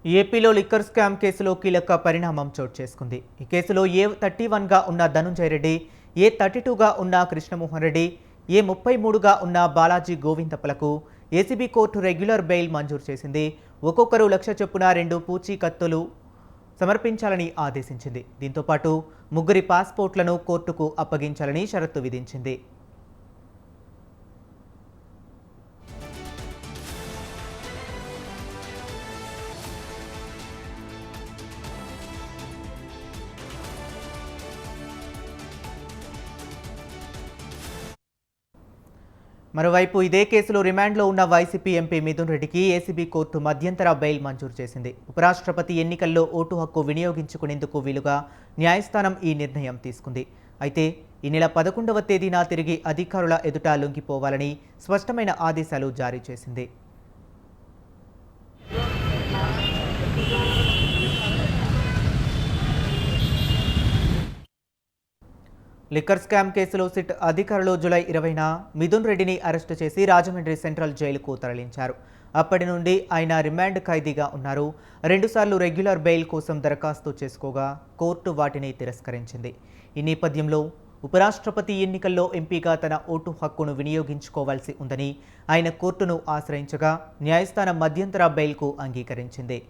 ఏపీలో liquor scam కేసులో కీలక పరిణామం చోటు చేసుకుంది. ఈ కేసులో A31గా ఉన్న ధనుంజయ రెడ్డి, A32గా ఉన్న కృష్ణమోహన్ రెడ్డి, A33గా ఉన్న బాలాజీ గోవిందప్పలకు ఏసీబీ కోర్టు రెగ్యులర్ బెయిల్ మంజూరు చేసింది. ఒక్కొక్కరు 1,00,000 చొప్పున 2 పూచీకత్తులు సమర్పించాలని ఆదేశించింది. దీంతో పాటు ముగ్గురి పాస్పోర్ట్లను కోర్టుకు అప్పగించాలని షరతు విధించింది. మరోవైపు ఇదే కేసులో రిమాండ్లో ఉన్న వైసీపీ ఎంపీ మిథున్ రెడ్డికి ఏసీబీ కోర్టు మధ్యంతర బెయిల్ మంజూరు చేసింది. ఉపరాష్ట్రపతి ఎన్నికల్లో ఓటు హక్కు వినియోగించుకునేందుకు వీలుగా న్యాయస్థానం ఈ నిర్ణయం తీసుకుంది. అయితే ఈ నెల 11వ తేదీన తిరిగి అధికారుల ఎదుట లొంగిపోవాలని స్పష్టమైన ఆదేశాలు జారీ చేసింది. లిక్కర్ స్కామ్ కేసులో సిట్ అధికారులు జూలై 20న మిథున్ రెడ్డిని అరెస్టు చేసి రాజమండ్రి సెంట్రల్ జైలుకు తరలించారు. అప్పటి నుండి ఆయన రిమాండ్ ఖైదీగా ఉన్నారు. 2 సార్లు రెగ్యులర్ బెయిల్ కోసం దరఖాస్తు చేసుకోగా కోర్టు వాటిని తిరస్కరించింది. ఈ నేపథ్యంలో ఉపరాష్ట్రపతి ఎన్నికల్లో ఎంపీగా తన ఓటు హక్కును వినియోగించుకోవాల్సి ఉందని ఆయన కోర్టును ఆశ్రయించగా న్యాయస్థానం మధ్యంతర బెయిల్కు అంగీకరించింది.